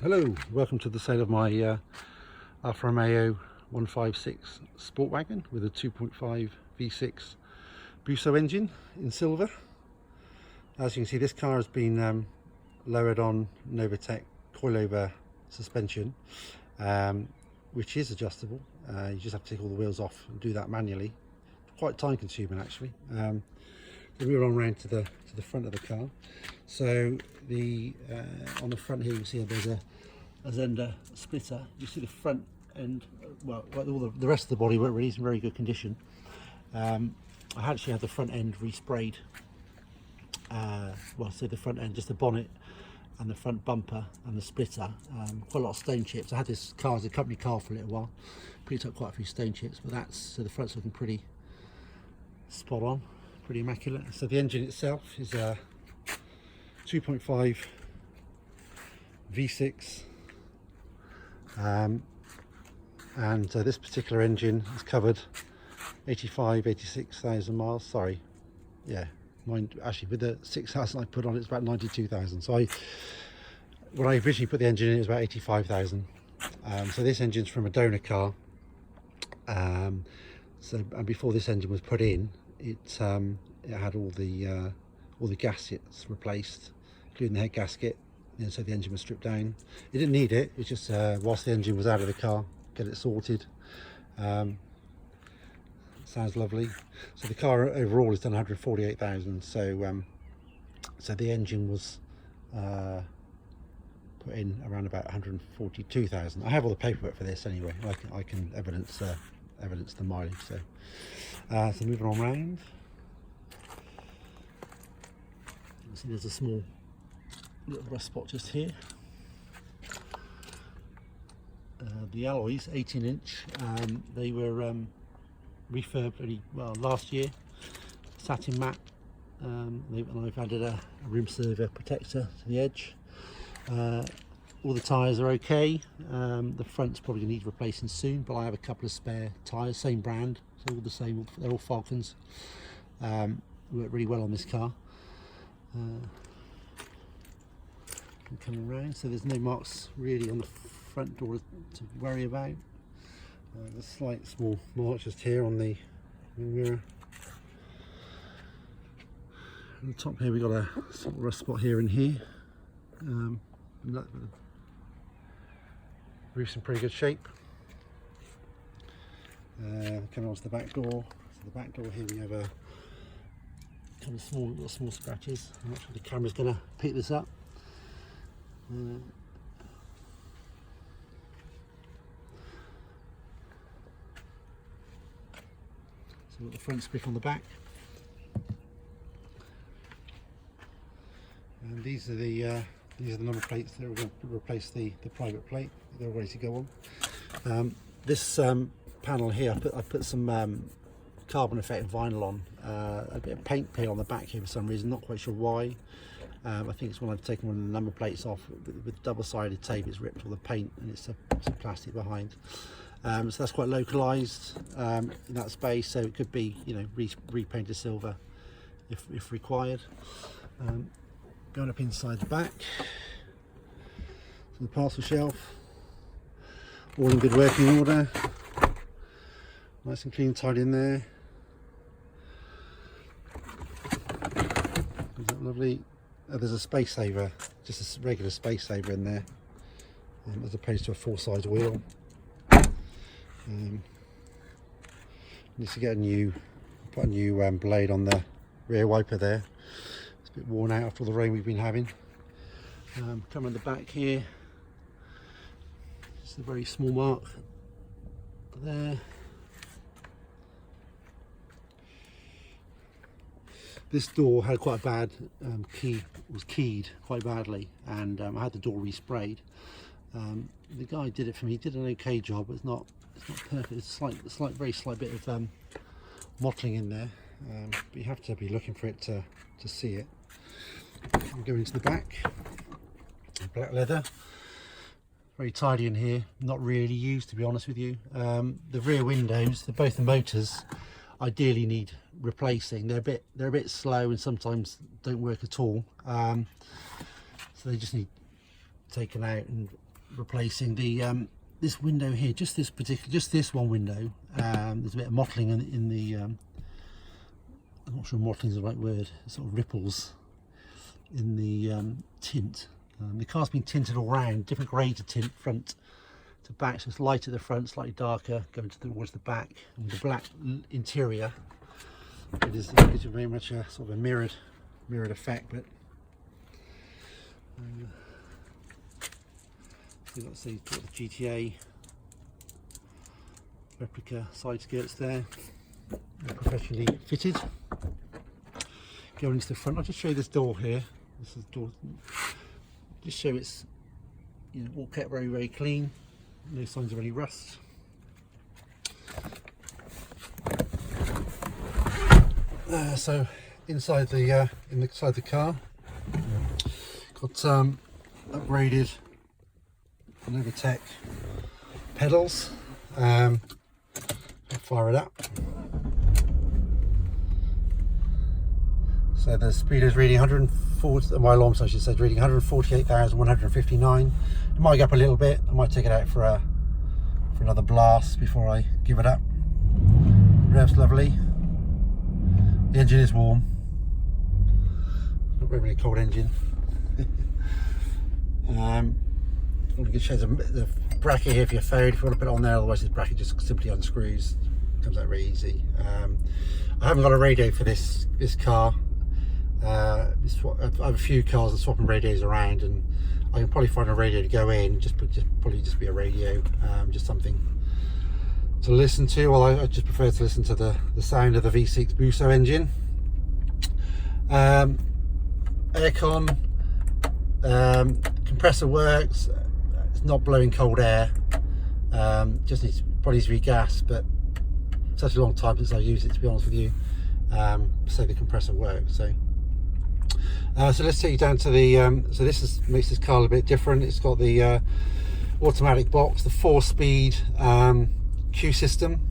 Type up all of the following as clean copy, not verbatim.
Hello, welcome to the sale of my Alfa Romeo 156 sport wagon with a 2.5 V6 Busso engine in silver. As you can see, this car has been lowered on Novatec coilover suspension, which is adjustable. You just have to take all the wheels off and do that manually. Quite time consuming actually. Then we were on round to the front of the car. So the on the front here you see there's a Zender splitter. You see the front end, well, like all the rest of the body really is in very good condition. I actually had the front end resprayed. Well, so the front end, just the bonnet and the front bumper and the splitter. Quite a lot of stone chips. I had this car as a company car for a little while. Picked up quite a few stone chips, but that's, so the front's looking pretty spot on, pretty immaculate. So the engine itself is a 2.5 V6. And this particular engine has covered 86,000 miles. Sorry, yeah, actually with the 6,000 I put on, it's about 92,000. So when I originally put the engine in, it was about 85,000. So this engine's from a donor car. And before this engine was put in, it had all the gaskets replaced, including the head gasket. And so the engine was stripped down. It didn't need it. It's just whilst the engine was out of the car, get it sorted. Sounds lovely. So the car overall has done 148,000. So the engine was put in around about 142,000. I have all the paperwork for this anyway. I can evidence the mileage. So moving on round. You see there's a small little rust spot just here. The alloys, 18-inch, they were refurbed last year, satin matte, and I've added a rim server protector to the edge. All the tyres are okay. The front's probably needs replacing soon, but I have a couple of spare tyres, same brand, so all the same, they're all Falcons. Work really well on this car. Coming around, so there's no marks really on the front door to worry about. There's slight small marks just here on the mirror. On the top here we've got a sort of rust spot here and here. The roof's in pretty good shape. Coming on to the back door. So the back door here we have a kind of small scratches. I'm not sure the camera's going to pick this up. So we've got the front spiff on the back, and these are the number plates that are going to replace the private plate. They're ready to go on. This panel here, I put some carbon effect vinyl on, a bit of paint peel on the back here for some reason, not quite sure why. I think it's when I've taken one of the number plates off with double-sided tape. It's ripped all the paint and it's a plastic behind. So that's quite localized in that space, so it could be, you know, repainted silver if required. Going up inside the back, so the parcel shelf, all in good working order, nice and clean and tidy in there. Is that lovely? There's a space saver, just a regular space saver in there, as opposed to a full-size wheel. Needs to get put a new blade on the rear wiper there. It's a bit worn out after all the rain we've been having. Coming on the back here, just a very small mark there. This door had quite a bad was keyed quite badly, and I had the door resprayed. The guy did it for me. He did an okay job, but it's not perfect. It's very slight bit of mottling in there, but you have to be looking for it to see it. We'll go into the back. Black leather, very tidy in here. Not really used, to be honest with you. The rear windows, both the motors, ideally need replacing. They're a bit slow and sometimes don't work at all. So they just need taken out and replacing the this window here, just this one window. There's a bit of mottling in the I'm not sure mottling is the right word, sort of ripples in the tint. The car's been tinted all round, different grades of tint, front to back, so it's light at the front, slightly darker going towards the back, and with the black interior it gives you very much a sort of a mirrored effect. But you've got the GTA replica side skirts there, professionally fitted. Going into the front, I'll just show you this door here. This is the door. Just show it's, you know, all kept very, very clean. No signs of any rust. So inside the car, got upgraded Novitec pedals. I'll fire it up. So the speed is reading 140. My alarm station says reading 148,159. It might go up a little bit. I might take it out for another blast before I give it up. Rev's lovely. The engine is warm. Not really a cold engine. We can show the bracket here for your phone if you want to put it on there. Otherwise, this bracket just simply unscrews. Comes out very easy. I haven't got a radio for this car. I have a few cars and swapping radios around, and I can probably find a radio to go in. Probably just be a radio, just something to listen to. Well, I just prefer to listen to the sound of the V6 Buso engine. Aircon, compressor works. It's not blowing cold air. Probably needs to be gas, but it's such a long time since I used it, to be honest with you. So the compressor works. So let's take you down to the so this makes this car a bit different. It's got the automatic box, the 4-speed Q system.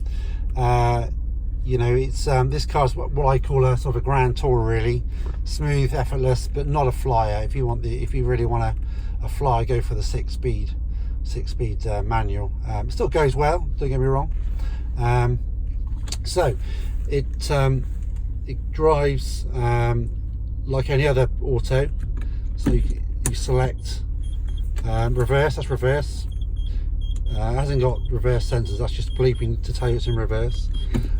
You know, it's this car's what I call a sort of a grand tourer, really smooth, effortless, but not a flyer. If you really want a flyer, go for the 6-speed manual. It still goes well, don't get me wrong. So it drives like any other auto. So you select reverse, that's reverse. It hasn't got reverse sensors, that's just bleeping to tell you it's in reverse,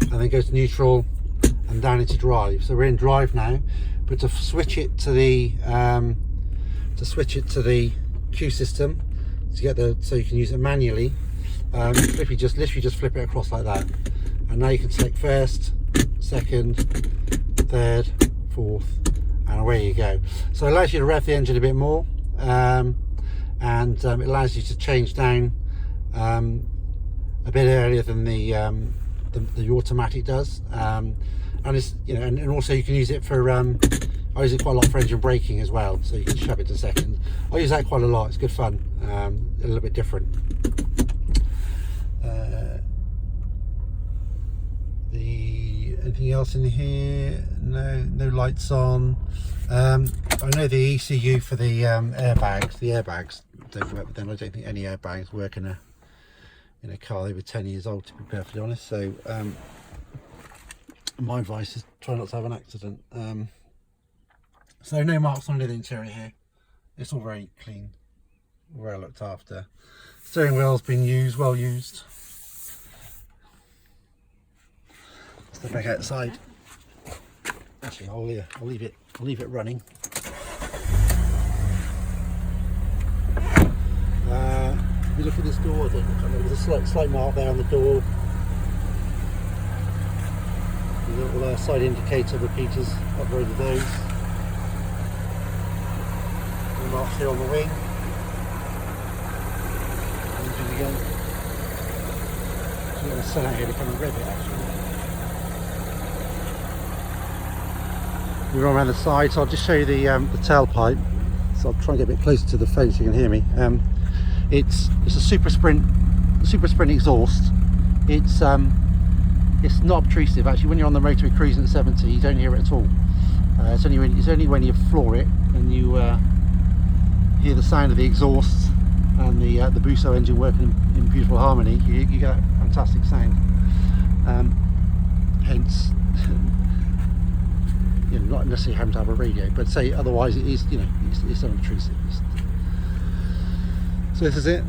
and then go to neutral and down into drive. So we're in drive now, but to switch it to the Q system, so you can use it manually, literally just flip it across like that, and now you can select first, second, third, fourth, and away you go. So it allows you to rev the engine a bit more, and it allows you to change down a bit earlier than the automatic does, and it's, you know, and also you can use it for I use it quite a lot for engine braking as well, so you can shove it to second. I use that quite a lot, it's good fun, a little bit different. Anything else in here? No lights on. I know the ECU for the airbags don't work, but then I don't think any airbags work in a car over 10 years old, to be perfectly honest. So my advice is try not to have an accident. So no marks on the interior here. It's all very clean, well looked after. Steering wheel's been used, well used. Step back outside. Actually, I'll leave it running. If you look at this door, there's a slight mark there on the door. The little side indicator repeaters, upgraded those. The marks here on the wing. Engine again. So I'm going to send out here to come and rev it actually. We're around the side, so I'll just show you the tailpipe. So I'll try and get a bit closer to the phone so you can hear me. It's a super sprint exhaust. It's not obtrusive actually. When you're on the motorway cruising at 70, you don't hear it at all. It's only when you floor it and you hear the sound of the exhaust and the Busso engine working in beautiful harmony, you get fantastic sound. Hence, you know, not necessarily having to have a radio, but say otherwise it is, you know, it's unobtrusive. So this is it.